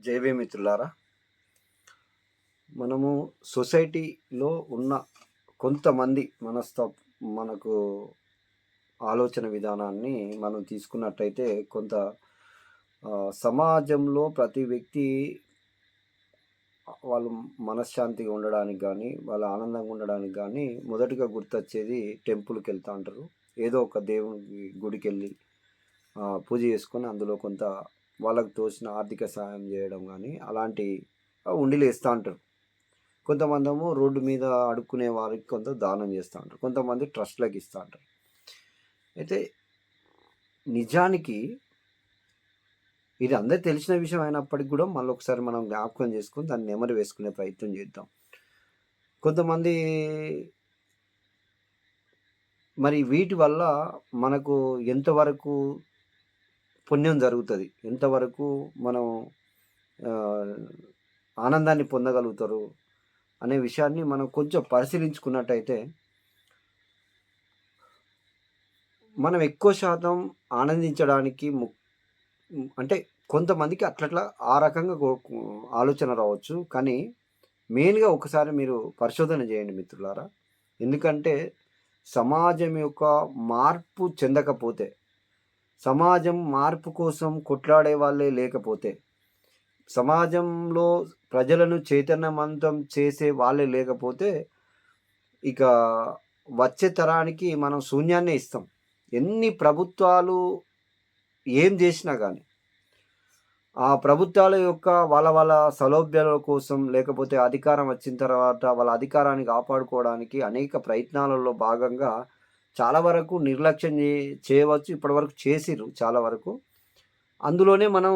జైవే మిత్రులారా, మనము సొసైటీలో ఉన్న కొంతమంది మనకు ఆలోచన విధానాన్ని మనం తీసుకున్నట్టయితే సమాజంలో ప్రతి వ్యక్తి వాళ్ళు మనశ్శాంతిగా ఉండడానికి కానీ, వాళ్ళు ఆనందంగా ఉండడానికి కానీ మొదటిగా గుర్తొచ్చేది టెంపుల్కి వెళ్తూ ఉంటారు. ఏదో ఒక దేవుని గుడికి వెళ్ళి పూజ చేసుకొని అందులో కొంత వాళ్ళకు తోచిన ఆర్థిక సహాయం చేయడం కానీ అలాంటి ఉండిలు వేస్తూ ఉంటారు. కొంతమందేమో రోడ్డు మీద అడుక్కునే వారికి కొంత దానం చేస్తూ ఉంటారు. కొంతమంది ట్రస్ట్లకు ఇస్తూ ఉంటారు. అయితే నిజానికి ఇది అందరికి తెలిసిన విషయం అయినప్పటికీ కూడా మళ్ళీ ఒకసారి మనం జ్ఞాపకం చేసుకొని దాన్ని నెమరు వేసుకునే ప్రయత్నం చేద్దాం. కొంతమంది మరి వీటి వల్ల మనకు ఎంతవరకు పుణ్యం జరుగుతుంది, ఎంతవరకు మనం ఆనందాన్ని పొందగలుగుతారు అనే విషయాన్ని మనం కొంచెం పరిశీలించుకున్నట్టయితే మనం ఎక్కువ శాతం ఆనందించడానికి అంటే కొంతమందికి అట్లట్లా ఆ రకంగా ఆలోచన రావచ్చు. కానీ మెయిన్గా ఒకసారి మీరు పరిశోధన చేయండి మిత్రులారా. ఎందుకంటే సమాజం యొక్క మార్పు చెందకపోతే, సమాజం మార్పు కోసం కొట్లాడే వాళ్ళే లేకపోతే, సమాజంలో ప్రజలను చైతన్యవంతం చేసే వాళ్ళే లేకపోతే ఇక వచ్చే తరానికి మనం శూన్యాన్నే ఇస్తాం. ఎన్ని ప్రభుత్వాలు ఏం చేసినా కానీ ఆ ప్రభుత్వాల యొక్క వాళ్ళ సౌలభ్యాల కోసం, లేకపోతే అధికారం వచ్చిన తర్వాత వాళ్ళ అధికారాన్ని కాపాడుకోవడానికి అనేక ప్రయత్నాలలో భాగంగా చాలా వరకు నిర్లక్ష్యం చేయవచ్చు. ఇప్పటివరకు చేసిర్రు చాలా వరకు. అందులోనే మనం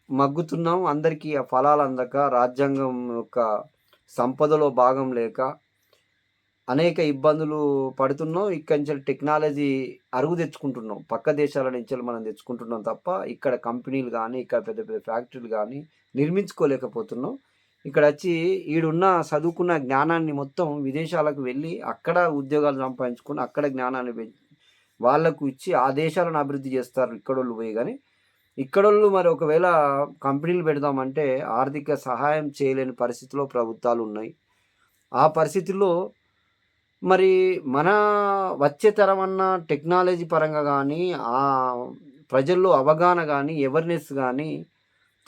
మగ్గుతున్నాం. అందరికీ ఆ ఫలాలు అందక, రాజ్యాంగం యొక్క సంపదలో భాగం లేక అనేక ఇబ్బందులు పడుతున్నాం. ఇక్కడి నుంచి టెక్నాలజీ అరుగు తెచ్చుకుంటున్నాం. పక్క దేశాల నుంచి మనం తెచ్చుకుంటున్నాం తప్ప ఇక్కడ కంపెనీలు కానీ, ఇక్కడ పెద్ద పెద్ద ఫ్యాక్టరీలు కానీ నిర్మించుకోలేకపోతున్నాం. ఇక్కడ వచ్చి ఈడున్న చదువుకున్న జ్ఞానాన్ని మొత్తం విదేశాలకు వెళ్ళి అక్కడ ఉద్యోగాలు సంపాదించుకొని అక్కడ జ్ఞానాన్ని వాళ్ళకు ఇచ్చి ఆ దేశాలను అభివృద్ధి చేస్తారు ఇక్కడోళ్ళు పోయి. కానీ ఇక్కడోళ్ళు మరి ఒకవేళ కంపెనీలు పెడదామంటే ఆర్థిక సహాయం చేయలేని పరిస్థితిలో ప్రభుత్వాలు ఉన్నాయి. ఆ పరిస్థితుల్లో మరి మన వచ్చే తరం అన్న టెక్నాలజీ పరంగా కానీ, ఆ ప్రజల్లో అవగాహన కానీ, అవేర్నెస్ కానీ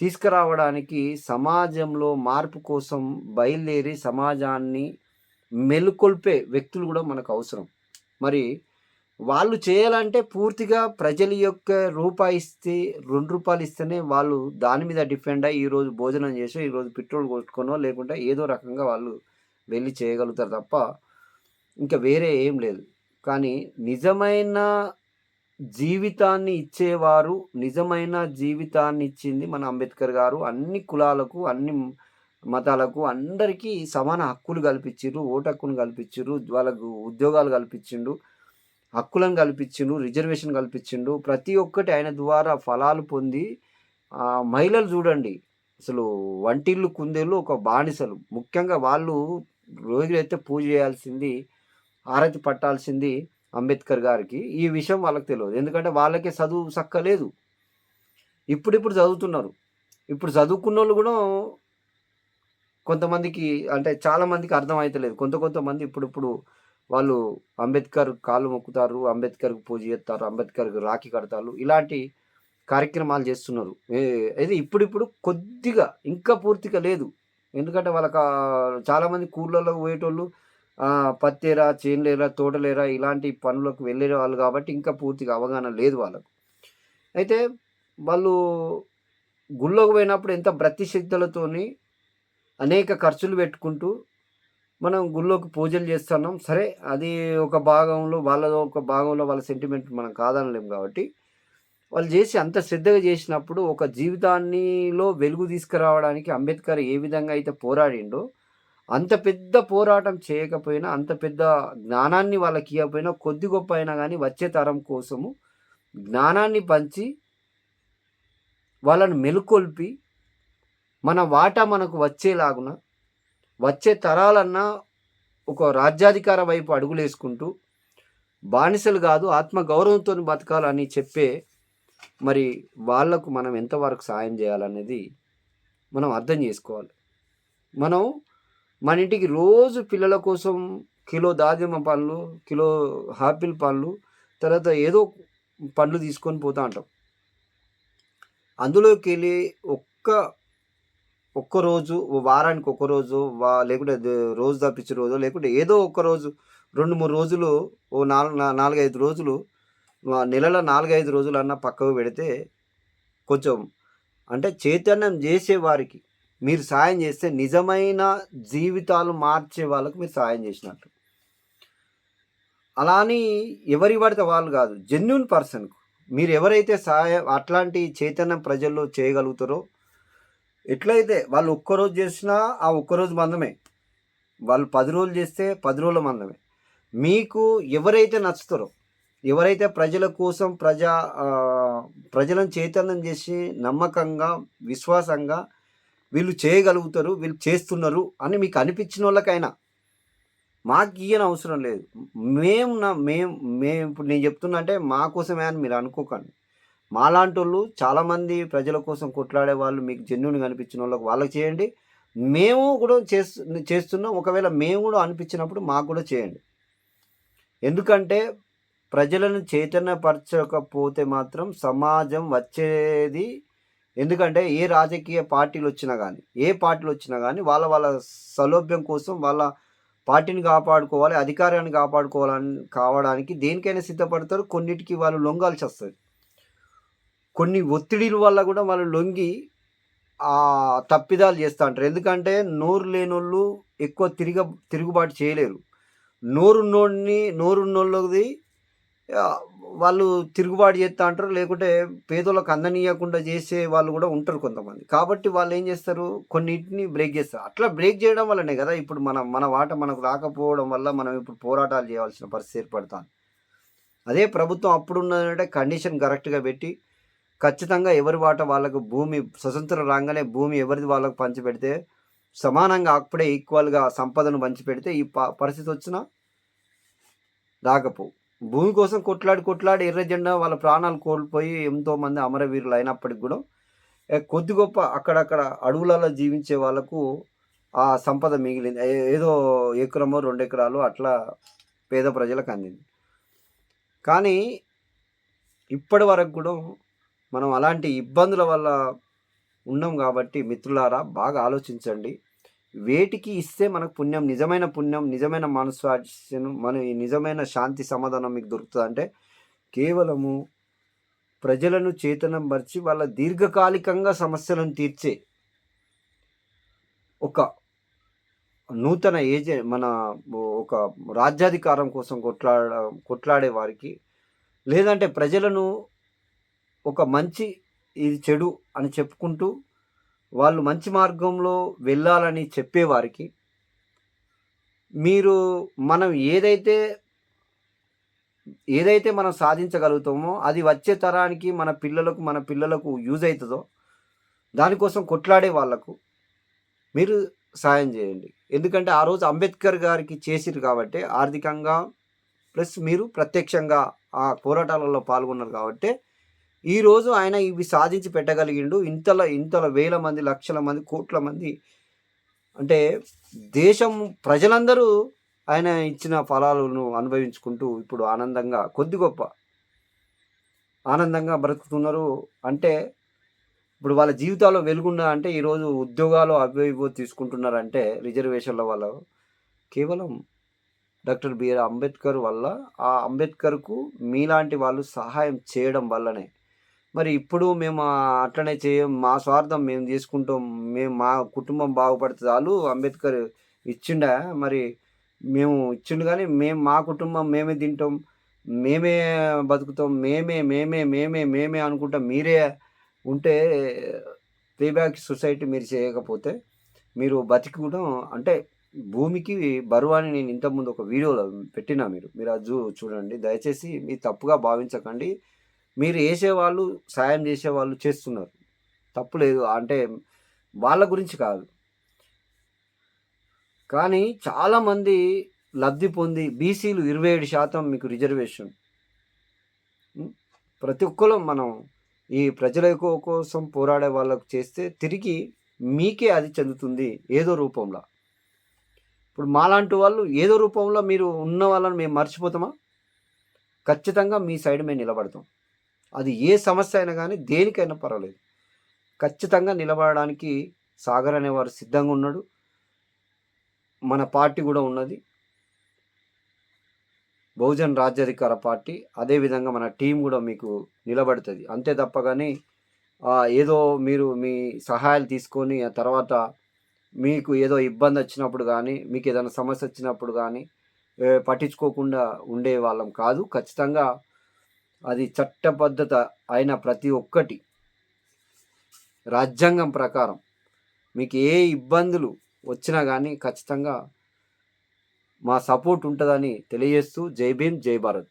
తీసుకురావడానికి సమాజంలో మార్పు కోసం బయలుదేరి సమాజాన్ని మెలుకొల్పే వ్యక్తులు కూడా మనకు అవసరం. మరి వాళ్ళు చేయాలంటే పూర్తిగా ప్రజల యొక్క రూపాయి ఇస్తే, ₹2 ఇస్తేనే వాళ్ళు దాని మీద డిపెండ్ అయ్యి ఈరోజు భోజనం చేసో, ఈరోజు పెట్రోల్ కొట్టుకొనో, లేకుంటే ఏదో రకంగా వాళ్ళు వెళ్ళి చేయగలుగుతారు తప్ప ఇంకా వేరే ఏం లేదు. కానీ నిజమైన జీవితాన్ని ఇచ్చేవారు, నిజమైన జీవితాన్ని ఇచ్చింది మన అంబేద్కర్ గారు. అన్ని కులాలకు, అన్ని మతాలకు అందరికీ సమాన హక్కులు కల్పించిండ్రు, ఓటు హక్కును కల్పించిండ్రు, వాళ్ళకు ఉద్యోగాలు కల్పించిండు, హక్కులను కల్పించిండు, రిజర్వేషన్ కల్పించిండు. ప్రతి ఒక్కటి ఆయన ద్వారా ఫలాలు పొంది మహిళలు చూడండి అసలు వంటిల్లు కుందేళ్ళు ఒక బానిసలు. ముఖ్యంగా వాళ్ళు రోజులైతే పూజ చేయాల్సింది, హారతి పట్టాల్సింది అంబేద్కర్ గారికి. ఈ విషయం వాళ్ళకి తెలియదు. ఎందుకంటే వాళ్ళకే చదువు సక్కలేదు. ఇప్పుడిప్పుడు చదువుతున్నారు. ఇప్పుడు చదువుకున్న వాళ్ళు కూడా కొంతమందికి, అంటే చాలామందికి అర్థమవుతలేదు. కొంతమంది ఇప్పుడిప్పుడు వాళ్ళు అంబేద్కర్ కాళ్ళు మొక్కుతారు, అంబేద్కర్కి పూజ చేస్తారు, అంబేద్కర్కి రాఖీ కడతారు. ఇలాంటి కార్యక్రమాలు చేస్తున్నారు. ఇది ఇప్పుడిప్పుడు కొద్దిగా, ఇంకా పూర్తిగా లేదు. ఎందుకంటే వాళ్ళకి చాలామంది కూళ్ళలోకి పోయేటోళ్ళు పత్తేరా, చేనులేరా, తోటలేరా ఇలాంటి పనులకు వెళ్ళే వాళ్ళు కాబట్టి ఇంకా పూర్తిగా అవగాహన లేదు వాళ్ళకు. అయితే వాళ్ళు గుళ్ళోకి పోయినప్పుడు ఎంత భక్తి శ్రద్ధలతోని అనేక ఖర్చులు పెట్టుకుంటూ మనం గుళ్ళోకి పూజలు చేస్తున్నాం. సరే, అది ఒక భాగంలో, వాళ్ళలో ఒక భాగంలో వాళ్ళ సెంటిమెంట్ మనం కాదనలేము కాబట్టి వాళ్ళు చేసి అంత శ్రద్ధగా చేసినప్పుడు ఒక జీవితాన్నిలో వెలుగు తీసుకురావడానికి అంబేద్కర్ ఏ విధంగా అయితే పోరాడిండో, అంత పెద్ద పోరాటం చేయకపోయినా, అంత పెద్ద జ్ఞానాన్ని వాళ్ళకి ఇవ్వకపోయినా, కొద్ది గొప్ప అయినా కానీ వచ్చే తరం కోసము జ్ఞానాన్ని పంచి వాళ్ళను మెలుకొల్పి మన వాటా మనకు వచ్చేలాగున, వచ్చే తరాలన్నా ఒక రాజ్యాధికార వైపు అడుగులేసుకుంటూ బానిసలు కాదు ఆత్మగౌరవంతో బతకాలని చెప్పే మరి వాళ్లకు మనం ఎంతవరకు సాయం చేయాలనేది మనం అర్థం చేసుకోవాలి. మనం మన ఇంటికి రోజు పిల్లల కోసం కిలో దానిమ్మ పండ్లు, కిలో ఆపిల్ పండ్లు, తర్వాత ఏదో పండ్లు తీసుకొని పోతా ఉంటాం. అందులోకెళ్ళి ఒక్కరోజు, వారానికి ఒక్కరోజు లేకుంటే రోజు తప్పించి రోజో, లేకుంటే ఏదో ఒక్కరోజు 2, 3 రోజులు, ఓ 4, 5 రోజులు, నెలలో 4, 5 రోజులన్నా పక్కకు పెడితే కొంచెం అంటే చైతన్యం చేసే వారికి మీరు సాయం చేస్తే నిజమైన జీవితాలు మార్చే వాళ్ళకి మీరు సాయం చేసినట్టు. అలా అని ఎవరి పడితే వాళ్ళు కాదు, జెన్యూన్ పర్సన్‌కు మీరు ఎవరైతే అట్లాంటి చైతన్యం ప్రజల్లో చేయగలుగుతారో, ఎట్లయితే వాళ్ళు ఒక్కరోజు చేసినా ఆ ఒక్కరోజు మందమే, వాళ్ళు 10 రోజులు చేస్తే 10 రోజుల మందమే. మీకు ఎవరైతే నచ్చుతారో, ఎవరైతే ప్రజల కోసం ప్రజలను చైతన్యం చేసి నమ్మకంగా, విశ్వాసంగా వీళ్ళు చేయగలుగుతారు, వీళ్ళు చేస్తున్నారు అని మీకు అనిపించిన వాళ్ళకైనా మాకు ఇయ్యని అవసరం లేదు. మేము ఇప్పుడు నేను చెప్తున్నా అంటే మా కోసమే అని మీరు అనుకోకండి. మాలాంటోళ్ళు చాలామంది ప్రజల కోసం కొట్లాడే వాళ్ళు మీకు జెన్యూన్‌గా అనిపించిన వాళ్ళకి చేయండి. మేము కూడా చేస్తున్నాం. ఒకవేళ మేము కూడా అనిపించినప్పుడు మాకు కూడా చేయండి. ఎందుకంటే ప్రజలను చైతన్యపరచకపోతే మాత్రం సమాజం వచ్చేది, ఎందుకంటే ఏ రాజకీయ పార్టీలొచ్చినా గానీ వాళ్ళ సౌలభ్యం కోసం వాళ్ళ పార్టీని కాపాడుకోవాలి, అధికారాన్ని కావడానికి దేనికైనా సిద్ధపడతారు. కొన్నిటికి వాళ్ళు లొంగాల్సొస్తది. కొన్ని ఒత్తిడిల వల్ల కూడా వాళ్ళు లొంగి తప్పిదాలు చేస్తా ఉంటారు. ఎందుకంటే నోరు లేనోళ్ళు ఎక్కువ తిరుగుబాటు చేయలేరు. నోరున్నోళ్ళది వాళ్ళు తిరుగుబాటు చేస్తా అంటారు. లేకుంటే పేదోళ్ళకి అందనీయకుండా చేసే వాళ్ళు కూడా ఉంటారు కొంతమంది. కాబట్టి వాళ్ళు ఏం చేస్తారు, కొన్నిటిని బ్రేక్ చేస్తారు. అట్లా బ్రేక్ చేయడం వల్లనే కదా ఇప్పుడు మన వాట మనకు రాకపోవడం వల్ల మనం ఇప్పుడు పోరాటాలు చేయాల్సిన పరిస్థితి ఏర్పడుతుంది. అదే ప్రభుత్వం అప్పుడున్నదంటే కండిషన్ కరెక్ట్గా పెట్టి ఖచ్చితంగా ఎవరి వాట వాళ్ళకు భూమి స్వతంత్రం రాగానే భూమి ఎవరిది వాళ్ళకు పంచిపెడితే, సమానంగా అప్పుడే ఈక్వల్గా సంపదను పంచిపెడితే ఈ పరిస్థితి వచ్చినా రాకపోవు. భూమి కోసం కొట్లాడి ఎర్ర జెండా వాళ్ళ ప్రాణాలు కోల్పోయి ఎంతోమంది అమరవీరులు అయినప్పటికి కూడా కొద్ది గొప్ప అక్కడక్కడ అడవులలో జీవించే వాళ్ళకు ఆ సంపద మిగిలింది. ఏదో ఎకరమో 2 ఎకరాలు అట్లా పేద ప్రజలకు అందింది. కానీ ఇప్పటి వరకు కూడా మనం అలాంటి ఇబ్బందుల వల్ల ఉన్నాం కాబట్టి మిత్రులారా బాగా ఆలోచించండి. వేటికి ఇస్తే మనకు పుణ్యం, నిజమైన మనస్సాక్షిను నిజమైన శాంతి సమాధానం మీకు దొరుకుతుందంటే కేవలము ప్రజలను చైతన్యపరిచి వాళ్ళ దీర్ఘకాలికంగా సమస్యలను తీర్చే ఒక నూతన ఒక రాజ్యాధికారం కోసం కొట్లాడే వారికి, లేదంటే ప్రజలను ఒక మంచి ఇది చెడు అని చెప్పుకుంటూ వాళ్ళు మంచి మార్గంలో వెళ్ళాలని చెప్పేవారికి, మీరు మనం ఏదైతే మనం సాధించగలుగుతామో అది వచ్చే తరానికి మన పిల్లలకు యూజ్ అవుతుందో దానికోసం కొట్లాడే వాళ్లకు మీరు సాయం చేయండి. ఎందుకంటే ఆ రోజు అంబేద్కర్ గారికి చేసిరు కాబట్టి ఆర్థికంగా ప్లస్ మీరు ప్రత్యక్షంగా ఆ పోరాటాలలో పాల్గొన్నారు కాబట్టి ఈరోజు ఆయన ఇవి సాధించి పెట్టగలిగిండు. ఇంతల వేల మంది, లక్షల మంది, కోట్ల మంది, అంటే దేశం ప్రజలందరూ ఆయన ఇచ్చిన ఫలాలను అనుభవించుకుంటూ ఇప్పుడు ఆనందంగా కొద్ది గొప్ప ఆనందంగా బ్రతుకుతున్నారు. అంటే ఇప్పుడు వాళ్ళ జీవితాల్లో వెలుగున్నా అంటే ఈరోజు ఉద్యోగాలు ఇవో తీసుకుంటున్నారంటే రిజర్వేషన్ల వల్ల కేవలం డాక్టర్ బిఆర్ అంబేద్కర్ వల్ల, ఆ అంబేద్కర్కు మీలాంటి వాళ్ళు సహాయం చేయడం వల్లనే. మరి ఇప్పుడు మేము అట్లనే చేయం, మా స్వార్థం మేము చేసుకుంటాం, మా కుటుంబం బాగుపడితే చాలు, అంబేద్కర్ ఇచ్చిండా మరి మేము ఇచ్చిండు కానీ మా కుటుంబం మేమే తింటాం, మేమే బతుకుతాం, మేమే అనుకుంటాం మీరే ఉంటే పేబ్యాక్ సొసైటీ మీరు చేయకపోతే మీరు బతికి కూడా అంటే భూమికి బరువు అని నేను ఇంతకుముందు ఒక వీడియోలో పెట్టినా, మీరు అది చూడండి. దయచేసి మీరు తప్పుగా భావించకండి. మీరు వేసేవాళ్ళు, సాయం చేసేవాళ్ళు చేస్తున్నారు, తప్పులేదు, అంటే వాళ్ళ గురించి కాదు. కానీ చాలామంది లబ్ధి పొంది బీసీలు 27% మీకు రిజర్వేషన్. ప్రతి ఒక్కరు మనం ఈ ప్రజల కోసం పోరాడే వాళ్ళకు చేస్తే తిరిగి మీకే అది చెందుతుంది ఏదో రూపంలో. ఇప్పుడు మాలాంటి వాళ్ళు ఏదో రూపంలో మీరు ఉన్న వాళ్ళని మేము మర్చిపోతామా? ఖచ్చితంగా మీ సైడ్ మేము నిలబడతాం. అది ఏ సమస్య అయినా గానీ, దేనికైనా పర్వాలేదు. ఖచ్చితంగా నిలబడడానికి సాగర్ అనేవారు సిద్ధంగా ఉన్నాడు. మన పార్టీ గూడా ఉన్నది. బహుజన్ రాజ్యాధికార పార్టీ. అదేవిధంగా మన టీమ్ గూడా మీకు నిలబడతది. అంతే తప్ప గానీ ఏదో మీరు మీ సహాయాలు తీసుకొని ఆ తర్వాత మీకు ఏదో ఇబ్బందొచ్చినప్పుడు గానీ, మీకేదైనా సమస్యొచ్చినప్పుడు గానీ పట్టించుకోకుండా ఉండే వాళ్ళం కాదు. ఖచ్చితంగా అది చట్టబద్ధత అయిన ప్రతి ఒక్కటి రాజ్యాంగం ప్రకారం మీకు ఏ ఇబ్బందులు వచ్చినా గానీ ఖచ్చితంగా మా సపోర్ట్ ఉంటదని తెలియజేస్తూ జై భీమ్, జై భారత్.